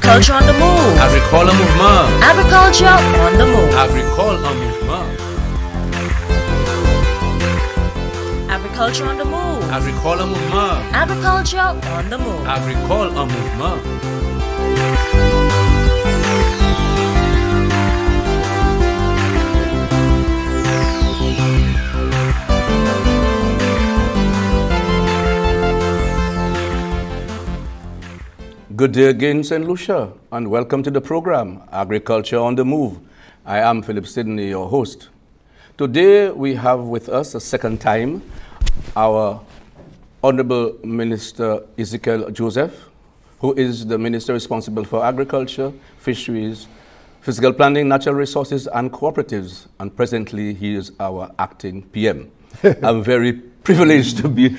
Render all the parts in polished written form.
Agriculture on the move. Agricole mouvement. Agriculture on the move. Agricole mouvement. Agriculture on the move. Agricole mouvement. Agriculture on the move. Agricole mouvement. Good day again, St. Lucia, and welcome to the program, Agriculture on the Move. I am Philip Sidney, your host. Today, we have with us a second time our Honorable Minister Ezechiel Joseph, who is the Minister responsible for Agriculture, Fisheries, Physical Planning, Natural Resources and Cooperatives, and presently he is our acting PM. I'm very privileged to be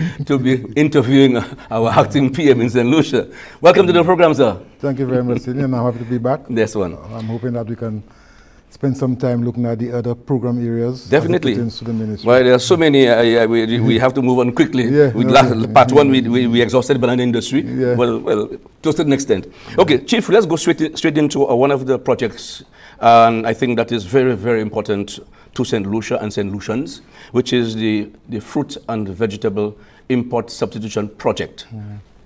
interviewing our acting PM in St. Lucia. Welcome to the program, sir. Thank you very much, Sidney, and I'm happy to be back. This one. I'm hoping that we can spend some time looking at the other program areas. Definitely. As it pertains to the ministry. Well, there are so many. We have to move on quickly. Yeah, part one, we exhausted banana industry. Yeah. Well, to a certain extent. Okay, Chief, let's go straight into one of the projects, and I think that is very, very important to St. Lucia and St. Lucians, which is the fruit and vegetable import substitution project.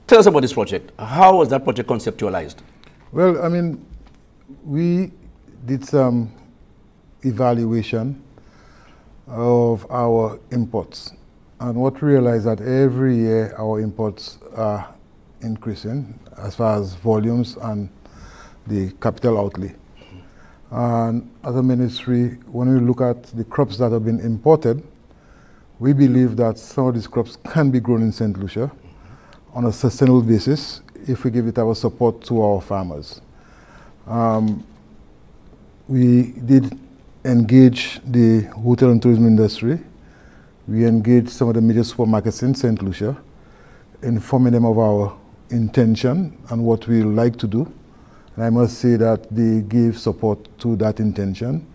Tell us about this project. How was that project conceptualized? Well, I mean, we did some evaluation of our imports, and what we realized that every year our imports are increasing as far as volumes and the capital outlay. And as a ministry, when we look at the crops that have been imported, we believe that some of these crops can be grown in St. Lucia on a sustainable basis if we give it our support to our farmers. We did engage the hotel and tourism industry. We engaged some of the major supermarkets in St. Lucia, informing them of our intention and what we like to do. And I must say that they gave support to that intention.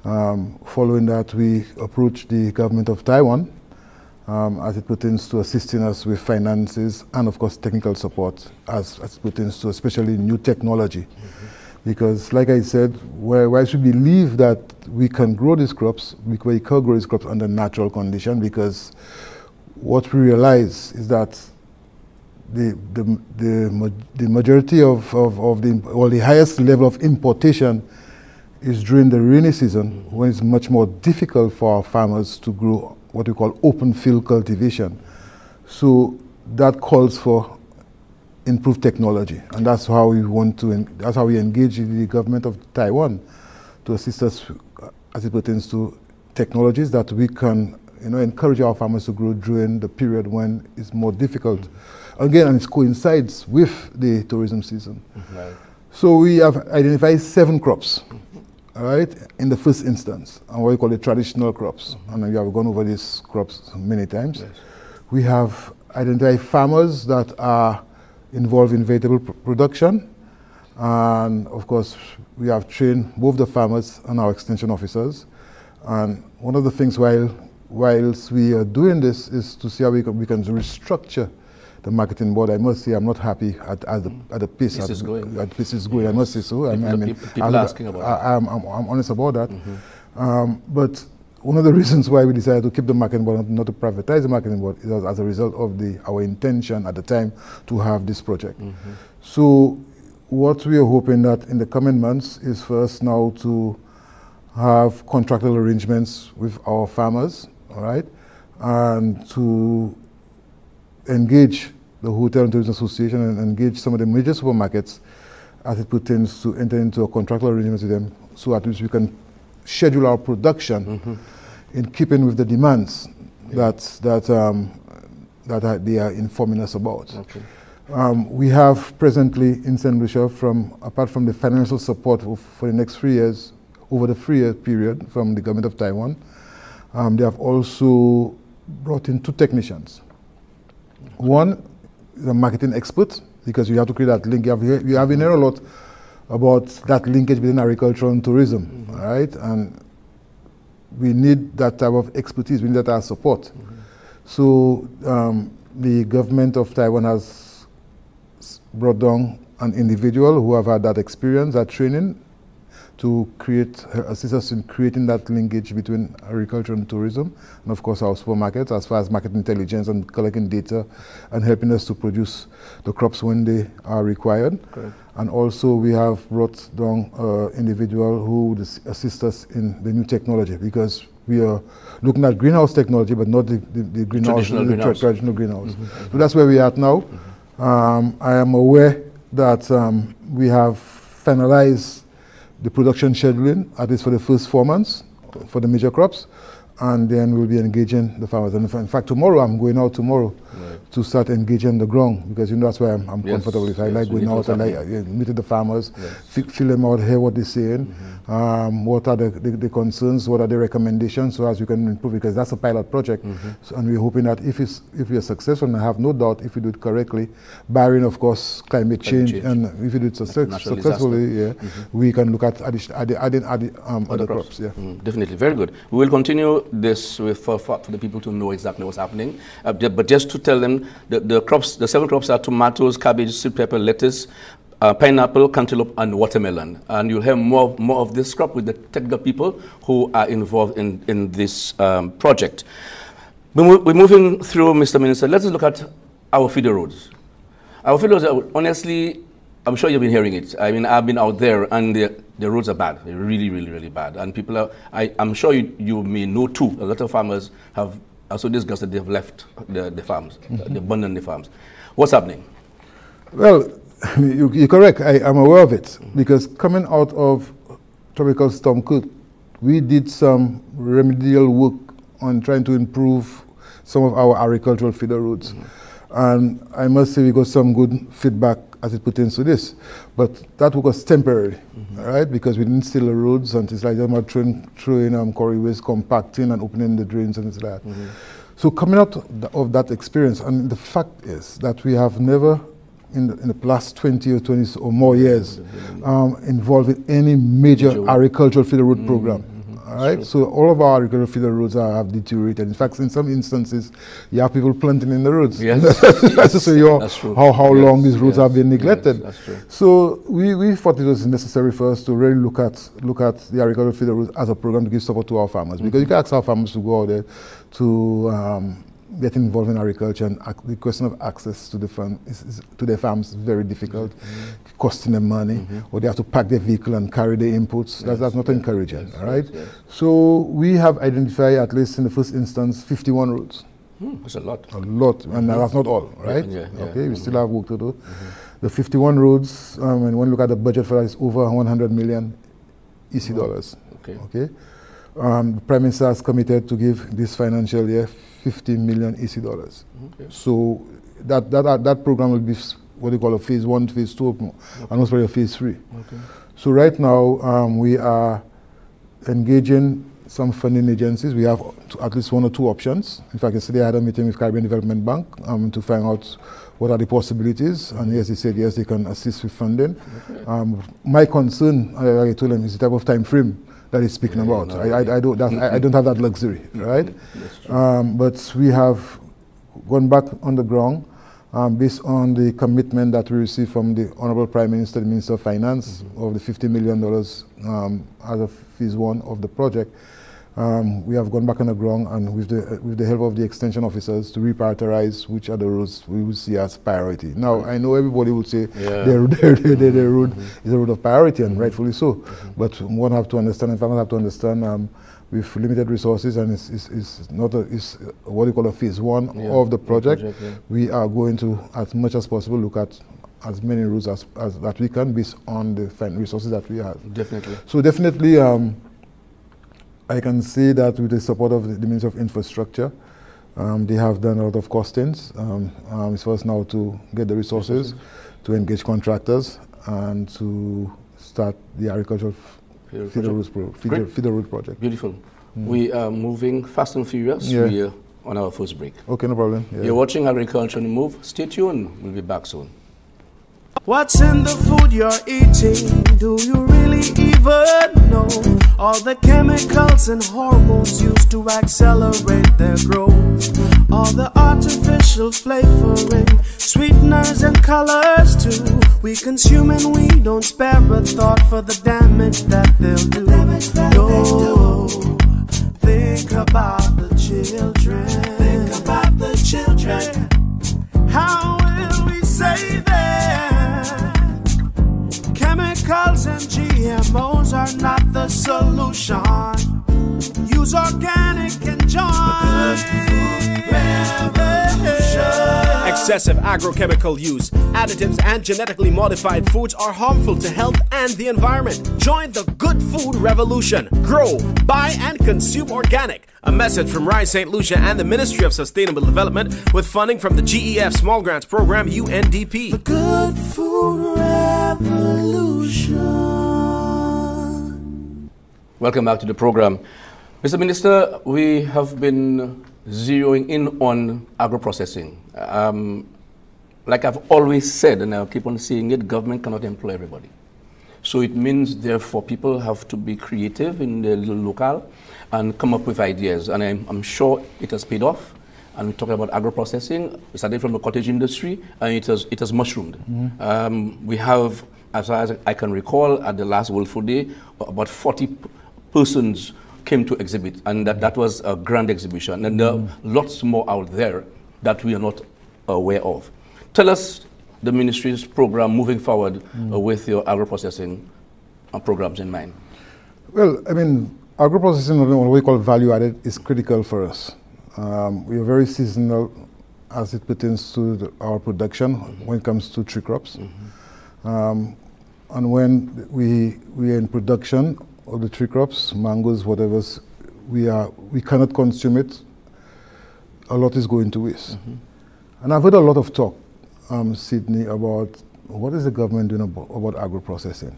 Following that, we approached the government of Taiwan as it pertains to assisting us with finances and, of course, technical support as it pertains to especially new technology. Because, like I said, whereas we believe that we can grow these crops, we can grow these crops under natural condition, because what we realize is that the majority of the highest level of importation is during the rainy season, when it's much more difficult for our farmers to grow what we call open field cultivation. So that calls for improved technology, and that's how we engage the government of Taiwan to assist us as it pertains to technologies that we can encourage our farmers to grow during the period when it's more difficult. Again, and it coincides with the tourism season. Right. So we have identified 7 crops, all right, in the first instance, and what we call the traditional crops. And we have gone over these crops many times. Yes. We have identified farmers that are involved in vegetable production. And of course, we have trained both the farmers and our extension officers. And one of the things whilst we are doing this is to see how we can restructure the marketing board. I must say I'm not happy at the pace this is going. At pace is going. Yes. I must say so. People are asking about that. I'm honest about that. But one of the reasons why we decided to keep the marketing board, not to privatize the marketing board, is as a result of our intention at the time to have this project. So what we are hoping that in the coming months is for us now to have contractual arrangements with our farmers, all right, and to engage the Hotel and Tourism Association and engage some of the major supermarkets as it pertains to enter into a contractual arrangement with them, so at least we can schedule our production in keeping with the demands that they are informing us about. Okay. We have presently in St. Lucia, apart from the financial support for the next 3 years, over the 3-year period from the government of Taiwan, they have also brought in 2 technicians. One is a marketing expert, because you have to create that link. You have been hearing a lot about that linkage between agriculture and tourism, right? And we need that type of expertise, we need that type of support. So the government of Taiwan has brought down an individual who have had that experience, that training, to assist us in creating that linkage between agriculture and tourism, and of course our supermarkets, as far as market intelligence and collecting data and helping us to produce the crops when they are required. Correct. And also we have brought down an individual who would assist us in the new technology, because we are looking at greenhouse technology, but not the greenhouse, traditional greenhouse. So that's where we are at now. I am aware that we have finalized the production scheduling, at least for the first 4 months, for the major crops, and then we'll be engaging the farmers. And in fact, tomorrow, I'm going out tomorrow to start engaging the ground, because that's why I'm comfortable with. I like going out and meeting the farmers, feel them out, hear what they're saying, what are the concerns, what are the recommendations, so as we can improve, because that's a pilot project. So, and we're hoping that if we are successful, and I have no doubt if we do it correctly, barring of course climate change, and if we do it successfully, we can look at adding other crops. Definitely, very good. We will continue this for the people to know exactly what's happening. But just to tell them, the 7 crops are tomatoes, cabbage, sweet pepper, lettuce, pineapple, cantaloupe, and watermelon. And you'll have more of this crop with the technical people who are involved in this project. We're moving through, Mr. Minister. Let's look at our feeder roads. Our feeder roads are, honestly, I'm sure you've been hearing it. I mean, I've been out there, and the roads are bad. They're really, really, really bad. And people are, I'm sure you may know too, a lot of farmers have also discussed that they've left the farms, they abandoned the farms. What's happening? Well, you're correct. I'm aware of it, because coming out of Tropical Storm Kirk, we did some remedial work on trying to improve some of our agricultural feeder roads. And I must say we got some good feedback as it pertains to this. But that work was temporary, right? Because we didn't seal the roads, and it's like throwing quarry waste, compacting and opening the drains and things like that. So coming out of that experience, and the fact is that we have never, in the last 20 or more years, involved in any major agricultural feeder road program. All right, so all of our agricultural feeder roads have deteriorated. In fact, in some instances, you have people planting in the roads. Yes, that's to say how long these roads have been neglected. Yes, that's true. So we thought it was necessary for us to really look at the agricultural feeder roads as a program to give support to our farmers, because you can ask our farmers to go out there to get involved in agriculture, and the question of access to their farms is very difficult, costing them money, or they have to pack their vehicle and carry their inputs. That's not encouraging, all right? So we have identified, at least in the first instance, 51 roads. That's a lot. A lot, and that's not all, right? Okay, we still have work to do. The 51 roads, and when you look at the budget for that, it's over 100 million EC dollars. Okay. The Prime Minister has committed to give this financial year 50 million EC dollars. So that program will be what they call a phase 1, phase 2, and most probably a phase 3. So right now we are engaging some funding agencies. We have at least 1 or 2 options. In fact, yesterday I had a meeting with Caribbean Development Bank to find out what are the possibilities, and yes, they said yes, they can assist with funding. My concern, like I told them, is the type of time frame that he's speaking about. I don't have that luxury, right? But we have gone back on the ground based on the commitment that we received from the Honorable Prime Minister, the Minister of Finance, of the $50 million as a phase 1 of the project. We have gone back on the ground, and with the help of the extension officers, to reprioritize which are the roads we will see as priority. Now, I know everybody would say the road is a road of priority, and rightfully so. But one have to understand, and farmers have to understand, with limited resources, and it's what we call a phase 1 of the project. We are going to, as much as possible, look at as many routes as that we can, based on the resources that we have. Definitely. So definitely, I can say that with the support of the Ministry of Infrastructure, they have done a lot of costings. It's for us now to get the resources, to engage contractors, and to start the agricultural feeder road project. Beautiful. We are moving fast and furious. We are on our first break. Okay, no problem. You're watching Agriculture on the Move. Stay tuned. We'll be back soon. What's in the food you're eating? Do you really even even know all the chemicals and hormones used to accelerate their growth. All the artificial flavoring, sweeteners and colors too. We consume and we don't spare a thought for the damage that they'll do. No, think about the children. Think about the children. How will we save them? Chemicals and GMOs are not the solution. Use organic and join. Excessive agrochemical use, additives and genetically modified foods are harmful to health and the environment. Join the good food revolution. Grow, buy and consume organic. A message from Rise St. Lucia and the Ministry of Sustainable Development with funding from the GEF Small Grants Program, UNDP. The good food revolution. Welcome back to the program. Mr. Minister, we have been zeroing in on agro-processing. Like I've always said, and I'll keep on saying it, government cannot employ everybody. So it means, therefore, people have to be creative in the locale and come up with ideas. And I'm sure it has paid off. And we're talking about agro-processing. We started from the cottage industry, and it has mushroomed. Mm-hmm. We have, as far as I can recall, at the last World Food Day, about 40 persons came to exhibit, and that was a grand exhibition. And there are lots more out there that we are not aware of. Tell us the ministry's program moving forward with your agro-processing programs in mind. Well, I mean, agro-processing, what we call value added, is critical for us. We are very seasonal as it pertains to our production when it comes to tree crops. And when we are in production of the tree crops, mangoes, whatever, we cannot consume it. A lot is going to waste. And I've heard a lot of talk, Sydney, about what is the government doing about agro-processing,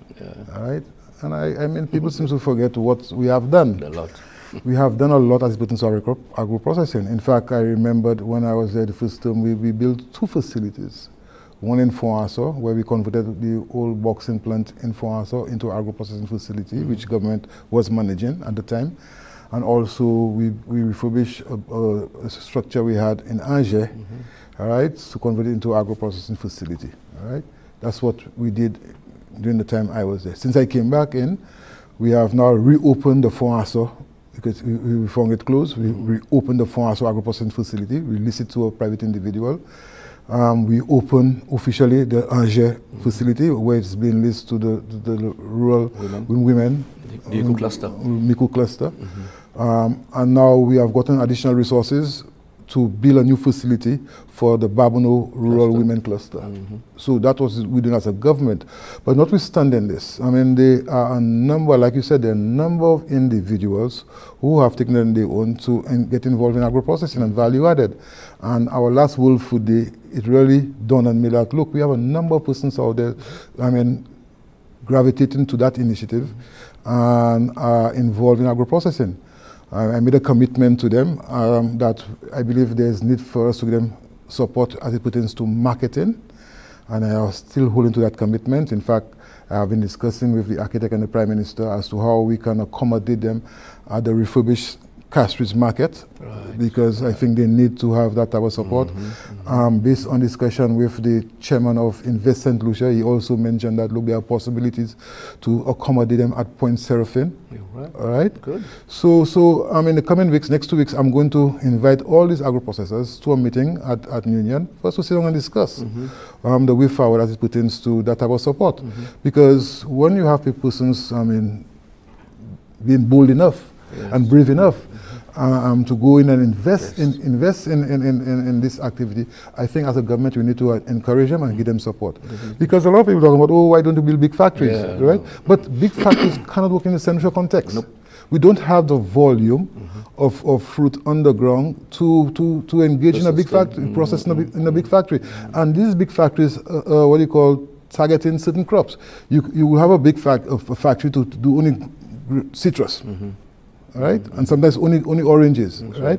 all right? And I mean, people seem to forget what we have done. A lot. We have done a lot as it pertains to agro-processing. In fact, I remembered when I was there the first time, we built 2 facilities. One in Fontaso, where we converted the old boxing plant in Fontaso into agro-processing facility, which government was managing at the time. And also, we refurbished a structure we had in Angers, all right, to convert it into agro-processing facility, all right? That's what we did during the time I was there. Since I came back in, we have now reopened the Fontaso, because we found it closed. We reopened the Fontaso agro-processing facility, we leased it to a private individual. We opened officially the Angers facility, where it's been leased to the rural women. The Eco Cluster. Eco Cluster. And now we have gotten additional resources to build a new facility for the Babonneau Rural Women Cluster. So that was we did as a government. But notwithstanding this, I mean, there are a number, like you said, there are a number of individuals who have taken it on their own to get involved in agro-processing and value added. And our last World Food Day, it really dawned on me that, look, we have a number of persons out there, I mean, gravitating to that initiative and are involved in agro-processing. I made a commitment to them that I believe there's need for us to give them support as it pertains to marketing, and I am still holding to that commitment. In fact, I have been discussing with the architect and the Prime Minister as to how we can accommodate them at the refurbished Castries market, because I think they need to have that type of support. Based on discussion with the chairman of Invest St. Lucia, he also mentioned that, look, there are possibilities to accommodate them at Point Seraphine. All right? Good. So in the coming weeks, next 2 weeks, I'm going to invite all these agro-processors to a meeting at Union for us to sit down and discuss the way forward as it pertains to that type of support. Because when you have persons, I mean, being bold enough and brave enough to go in and invest in this activity, I think as a government we need to encourage them and give them support. Because a lot of people talk about, oh, why don't you build big factories, right? But big factories cannot work in the central context. We don't have the volume of fruit underground to engage in a big factory, process in a big factory. And these big factories, what you call targeting certain crops. You will have a big factory to do only citrus. Right? And sometimes only oranges, right?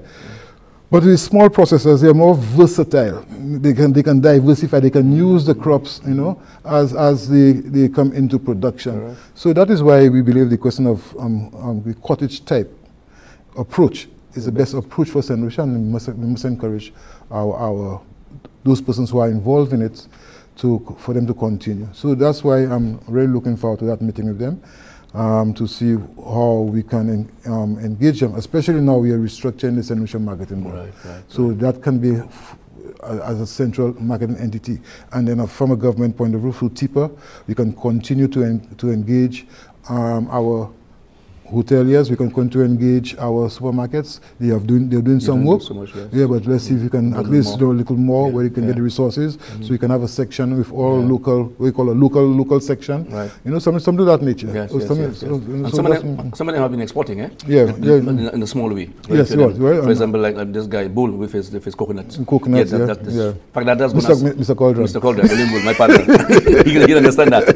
But the small processors, they are more versatile. They can diversify. They can use the crops, you know, as they come into production. Right. So that is why we believe the question of the cottage type approach is the best approach for St. Lucia, and we must encourage those persons who are involved in it for them to continue. So that's why I'm really looking forward to that meeting with them. To see how we can engage them, especially now we are restructuring the St. Lucia marketing board. So that can be as a central marketing entity. And then from a government point of view, through TIPA, we can continue to engage our hoteliers, we can continue to engage our supermarkets. They're doing some work. So much, yes. Yeah, but let's see if we can at least do a little more where you can get the resources. So we can have a section with all local, what we call a local section. Right. You know, something of that nature. Yes, some of them have been exporting, eh? Yeah, in a small way. Yes, right. For example, like this guy Bull with his coconuts. Coconuts, yeah. In fact, that's Mr. Cauldron. Mr. Cauldron, Bull, my partner. he understand that.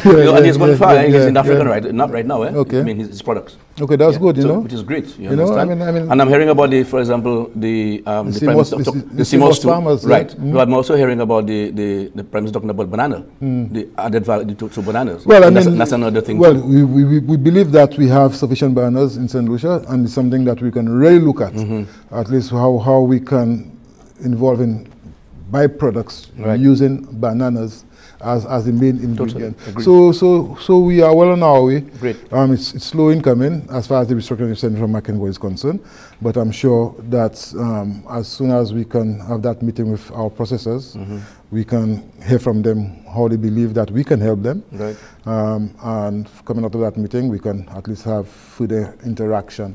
And he's going far. He's in Africa not right now, eh? Okay. I mean, his products. Okay, that's good, you know. Which is great, you understand? I mean, and I'm hearing about for example, the CMOS farmers, right. But I'm also hearing about the Prime Minister talking about banana, the added value to bananas. Well, I mean, that's another thing. Well, we believe that we have sufficient bananas in St. Lucia, and it's something that we can really look at, at least how we can involve in byproducts using bananas as the main ingredient. So we are well on our way. Great. It's slow in coming as far as the restructuring of Central Marketing Board is concerned, but I'm sure that as soon as we can have that meeting with our processors, we can hear from them how they believe that we can help them. Right. And coming out of that meeting, we can at least have further interaction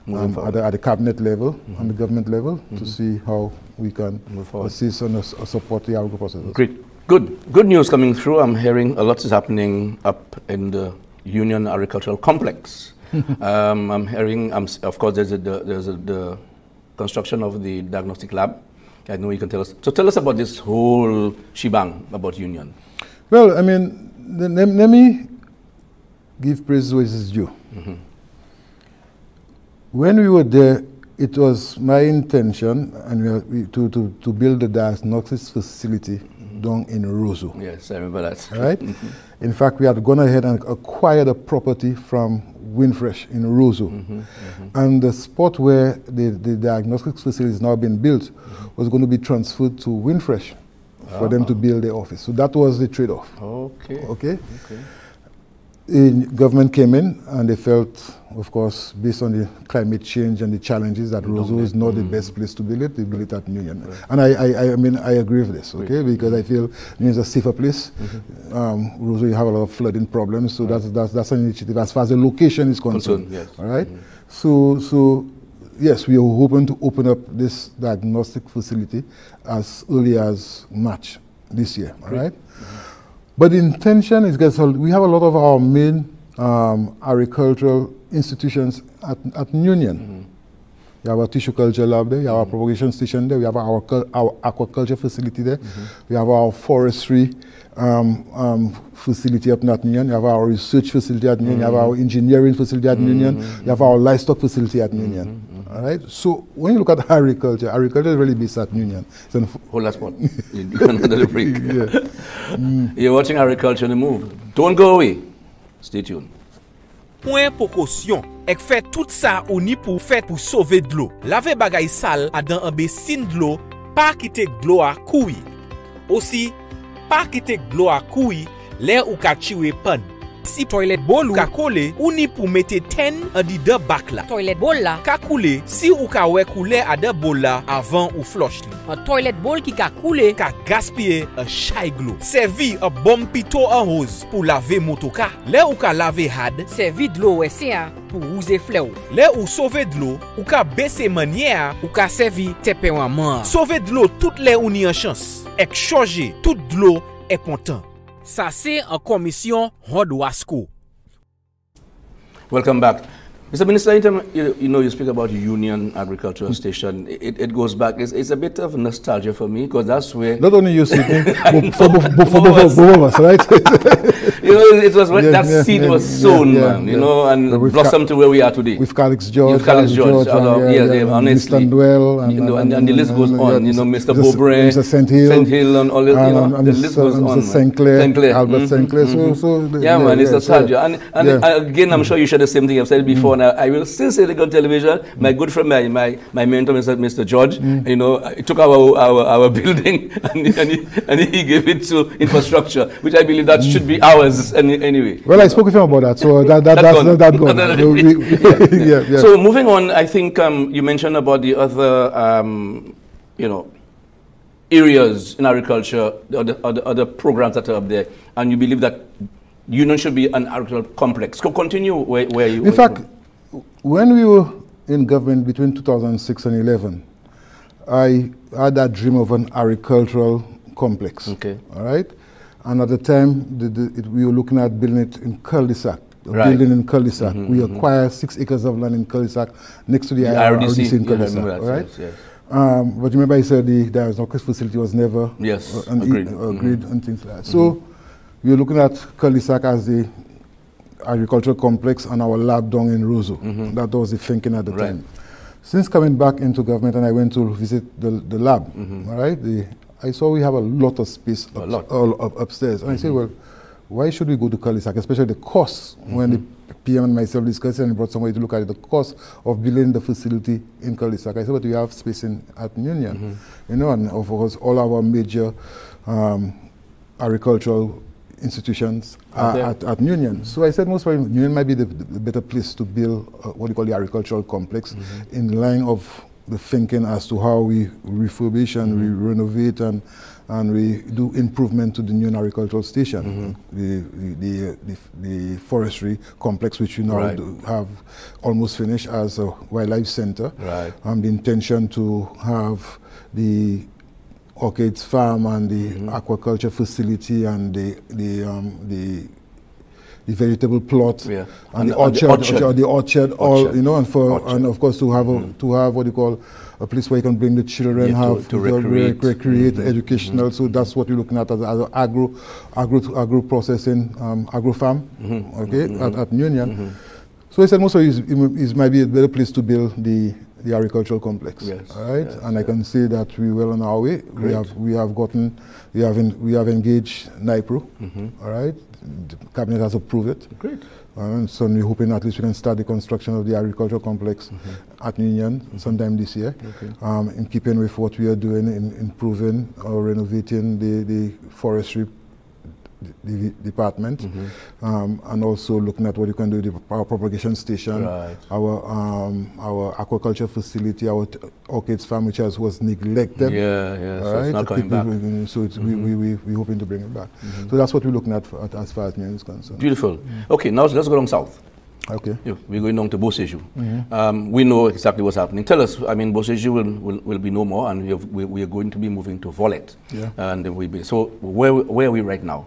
at the cabinet level, and the government level, to see how we can assist and support the Agro Processors. Great. Good news coming through. I'm hearing a lot is happening up in the Union Agricultural Complex. I'm hearing, of course, there's the construction of the Diagnostic Lab. I know you can tell us. So tell us about this whole shebang about Union. Well, I mean, let me give praise where it is due. When we were there, it was my intention to build a diagnostics facility down in Roseau. Yes, I remember that. Right? In fact, we had gone ahead and acquired a property from Winfresh in Roseau. And the spot where the diagnostics facility is now being built was going to be transferred to Winfresh for them to build their office. So that was the trade-off. Okay. The government came in and they felt, of course, based on the climate change and the challenges, that Roseau is not the best place to build it. They build it at Union. Right. And I mean, I agree with this, okay? Because I feel Union is a safer place. Roseau, you have a lot of flooding problems, so that's an initiative as far as the location is concerned. Yes. All right? So yes, we are hoping to open up this diagnostic facility as early as March this year, all right? But the intention is that we have a lot of our main agricultural institutions at Union. We have our tissue culture lab there, we have our propagation station there, we have our aquaculture facility there, we have our forestry facility up at Union, we have our research facility at Union, we have our engineering facility at Union, we have our livestock facility at Union. All right. So when you look at agriculture is really based at Union. Hold that spot. You can handle the break. You're watching Agriculture on the Move. Don't go away. Stay tuned. Point précaution, ek fait tout ça ou ni pour fait pour sauver de l'eau. Laver bagay sale à dans un bassin de l'eau, pas quitter de l'eau à couille. Aussi, pas quitter de l'eau à couille, l'air ou ka tirer panne. Si toilet bowl ou ka coller ou ni pour mettre 10 en di de bac là. Toilet bowl là ka couler si ou ka wè couler à de bowl là avant ou flush li. Un toilet bowl qui ka couler ka gaspiller un chay glou. Servi un bon pito en rose pour laver motoka. Là ou ka laver had, servi de l'eau c'est pour user fleur. Là ou sauver de l'eau ou ka baisser manière ou ka servi tepe en main. Sauver de l'eau toutes les ou ni en chance. Ek changer toute de l'eau est content. Ça c'est en commission Rod Wasco. Welcome back. Mr. Minister, anytime you speak about Union Agricultural Station, it goes back. It's a bit of nostalgia for me because that's where... Not only you, Sydney, for both of us, right? You know, it was when that seed was sown, man. You know, and blossomed to where we are today. With Calix George, honestly, and the list goes on. You know, Mr. Beaubray, Mr. St. Hill, and all. You know, the list goes on. St. Clair, Albert St. Clair. Man, it's a sad. And again, I'm sure you share the same thing I've said before. Now, I will still say on television. My good friend, my mentor, Mr. George, you know, he took our building and he gave it to infrastructure, which I believe that should be ours anyway. Well, I spoke with him about that, so that's gone. So moving on, I think you mentioned about the other, you know, areas in agriculture, the other programs that are up there, and you believe that Union should be an agricultural complex. So continue where you... In fact, when we were in government between 2006 and 11, I had that dream of an agricultural complex. Okay. All right? And at the time, we were looking at building it in cul-de-sac. Right. Building in cul-de-sac. We acquired 6 acres of land in cul-de-sac next to the RDC in cul-de-sac. All right? Yes. But remember I said the diagnostic facility was never agreed and things like that. So we were looking at cul-de-sac as the agricultural complex and our lab down in Roseau. That was the thinking at the time. Since coming back into government and I went to visit the lab, all right, I saw we have a lot of space upstairs. And I said, well, why should we go to cul-de-sac, especially the cost, when the PM and myself discussed and brought somebody to look at it, the cost of building the facility in cul-de-sac. I said, but we have space at Union, you know, and of course all our major agricultural institutions are at Union. So I said most probably Union might be the better place to build what you call the agricultural complex in line of the thinking as to how we refurbish and we renovate and we do improvement to the new agricultural station, the forestry complex, which we now have almost finished as a wildlife center. Right. The intention to have the orchids farm and the aquaculture facility and the vegetable plot and the orchard, all you know, and of course to have what you call a place where you can bring the children, to recreate, educational. So that's what you're looking at as agro processing, agro farm, at Union. So I said most of it might be a better place to build the agricultural complex. Yes. All right, and I can say that we're well on our way. Great. We have engaged NIPRO. All right, the cabinet has approved it. Great. So we're hoping at least we can start the construction of the agricultural complex at Union sometime this year. In keeping with what we are doing in improving or renovating the forestry department, and also looking at what you can do with the power propagation station, our aquaculture facility, our orchids farm, which was neglected. So it's not coming back. So we're hoping to bring it back. So that's what we're looking at as far as Union is concerned. Beautiful. Okay, now let's go down south. Okay. We're going down to Beauséjour. We know exactly what's happening. Tell us, I mean, Beauséjour will be no more, and we are going to be moving to Volette. And so where are we right now?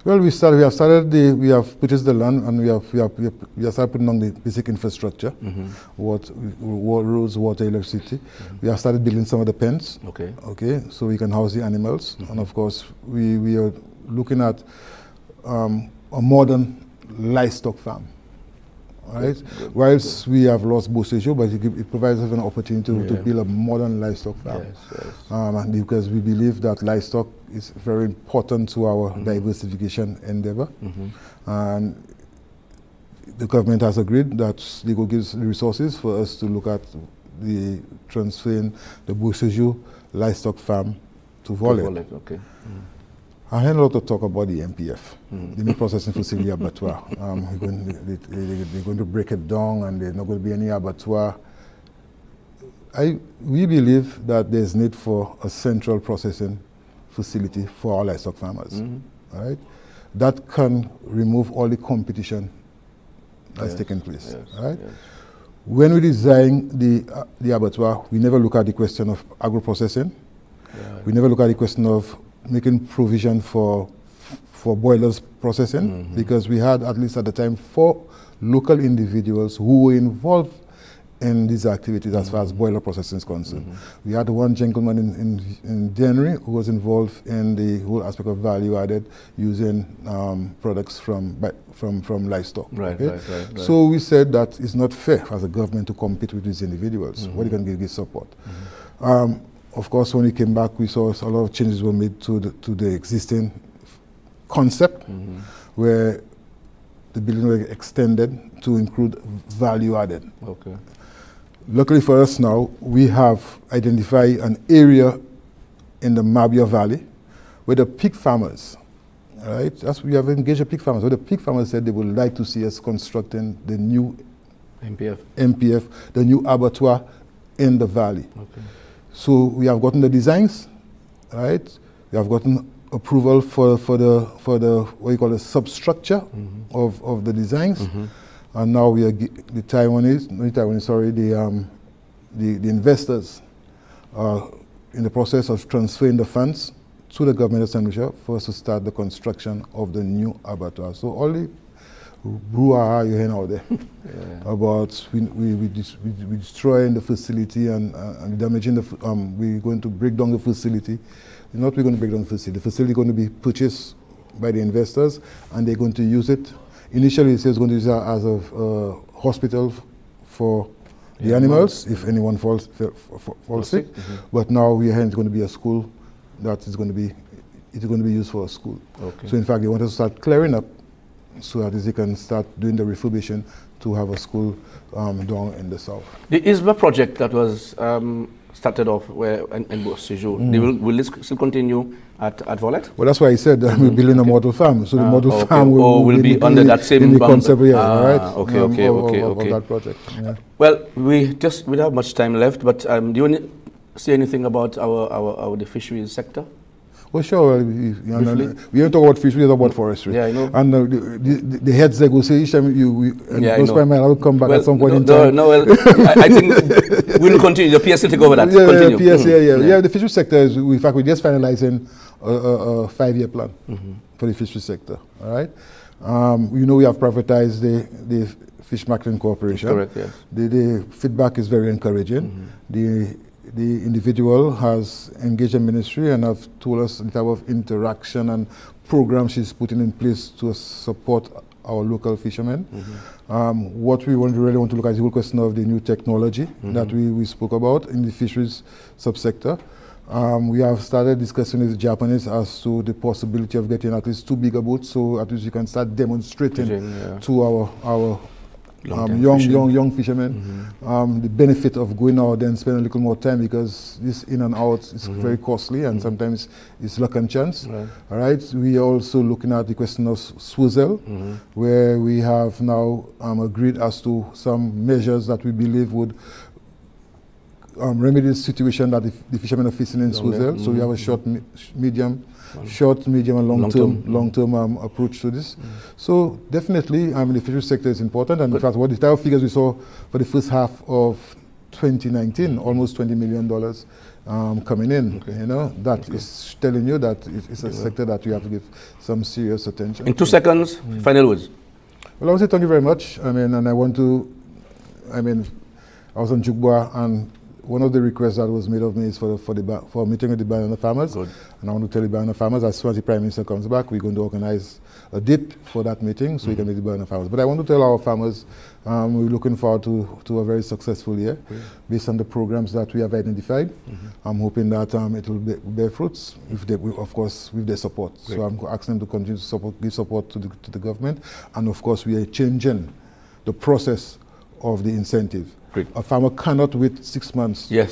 Well, we have purchased the land and we have started putting on the basic infrastructure, roads, water, electricity. We have started building some of the pens. Okay, so we can house the animals, and of course we are looking at a modern livestock farm. Right? Whilst we have lost Beauséjour, but it provides us an opportunity to build a modern livestock farm. Because we believe that livestock is very important to our diversification endeavor. And the government has agreed that they will give the resources for us to look at the transferring the Beauséjour livestock farm to Volette. I had a lot of talk about the MPF, the meat processing facility abattoir. They're going to break it down and there's not going to be any abattoir. We believe that there's need for a central processing facility for our livestock farmers. Right? That can remove all the competition that's taking place. Right? When we design the abattoir, we never look at the question of agro processing. We never look at the question of making provision for boilers processing, because we had, at least at the time, 4 local individuals who were involved in these activities as far as boiler processing is concerned. We had one gentleman in January who was involved in the whole aspect of value added using products from livestock. Right, okay? right. So we said that it's not fair as a government to compete with these individuals. What are you going to give support? Of course, when we came back, we saw a lot of changes were made to the existing concept, where the building was extended to include value added. Okay. Luckily for us now, we have identified an area in the Mabia Valley where the pig farmers, right? We have engaged the pig farmers. Where the pig farmers said they would like to see us constructing the new MPF, the new abattoir in the valley. Okay. So we have gotten the designs, right? We have gotten approval for the what you call the substructure of the designs. And now we are the investors are in the process of transferring the funds to the government of St. Lucia for us to start the construction of the new abattoir. So all the brouhaha you hear out there about we destroying the facility and damaging the we're going to break down the facility. Not we're going to break down the facility. The facility is going to be purchased by the investors and they're going to use it. Initially, it says going to use it as a hospital for the animals if anyone falls sick. But now we are hearing it's going to be a school that is going to be used for a school. Okay. So in fact, they want us to start clearing up so that they can start doing the refurbishing to have a school down in the south. The ISBA project that was started off in Bourg-Séjour, will this still continue at Volette? Well, that's why I said we're building a model farm. So the model farm will be under that same concept, right? Okay. Of that project. Yeah. Well, we don't have much time left, but do you say anything about the fisheries sector? Well, sure. We don't talk about fisheries, we talk about forestry. Yeah, I know. And the heads they go say each time I'll come back at some point in time. I think we'll continue. The PS will take over that. Continue. The fishery sector is, in fact, we're just finalizing a 5-year plan for the fishery sector. All right. We have privatized the Fish Marketing Corporation. Correct. Yes. The feedback is very encouraging. The individual has engaged the ministry and have told us the type of interaction and programs she's putting in place to support our local fishermen. What we really want to look at is the whole question of the new technology that we spoke about in the fisheries subsector. We have started discussing with the Japanese as to the possibility of getting at least 2 bigger boats, so at least you can start demonstrating to our young fishermen the benefit of going out there and spending a little more time, because this in and out is very costly and sometimes it's luck and chance. All right. We are also looking at the question of swizzle, where we have now agreed as to some measures that we believe would remedy the situation that the fishermen are facing in swizzle. So we have a short, medium, and long-term approach to this. So definitely, the fisheries sector is important. And in fact, what the type of figures we saw for the first half of 2019, almost $20 million coming in. That is telling you that it's a sector that you have to give some serious attention. In 2 seconds, final words. Well, I want to say thank you very much. I was on Jukboa, and one of the requests that was made of me is for a meeting with the banana farmers. Good. And I want to tell the banana farmers, as soon as the Prime Minister comes back, we're going to organize a date for that meeting so we can meet the banana farmers. But I want to tell our farmers we're looking forward to a very successful year based on the programs that we have identified. I'm hoping that it will bear fruits, of course, with their support. Great. So I'm asking them to continue to give support to the government. And of course, we are changing the process of the incentive. Great. A farmer cannot wait 6 months or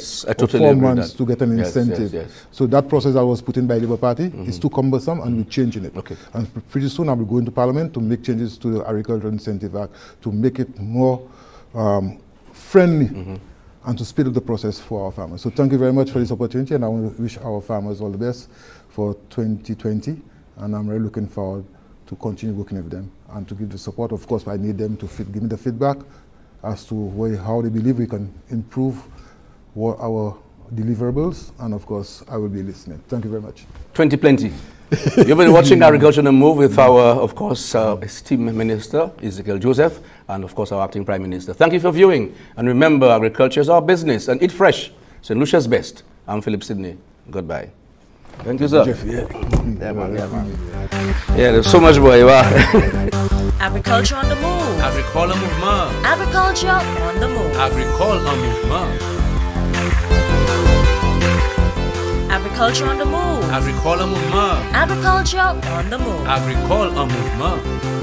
4 months to get an incentive. So that process that was put in by the Labour Party is too cumbersome, and we're changing it. Okay. And pretty soon I'll be going to Parliament to make changes to the Agricultural Incentive Act to make it more friendly and to speed up the process for our farmers. So thank you very much for this opportunity, and I want to wish our farmers all the best for 2020, and I'm really looking forward to continue working with them and to give the support. Of course, I need them to give me the feedback as to how they believe we can improve our deliverables, and of course, I will be listening. Thank you very much. 2020. You've been watching Agriculture on the Move with our, of course, esteemed Minister, Ezechiel Joseph, and of course our Acting Prime Minister. Thank you for viewing. And remember, agriculture is our business, and eat fresh. St. Lucia's best. I'm Philip Sidney. Goodbye. Thank you, sir. Jeff, yeah. Yeah, there's so much more. Agriculture on the move. Agricole en mouvement. Agriculture on the move. Agricole en mouvement. Agriculture on the move. Agricole en mouvement. Agriculture on the move. Agricole en mouvement.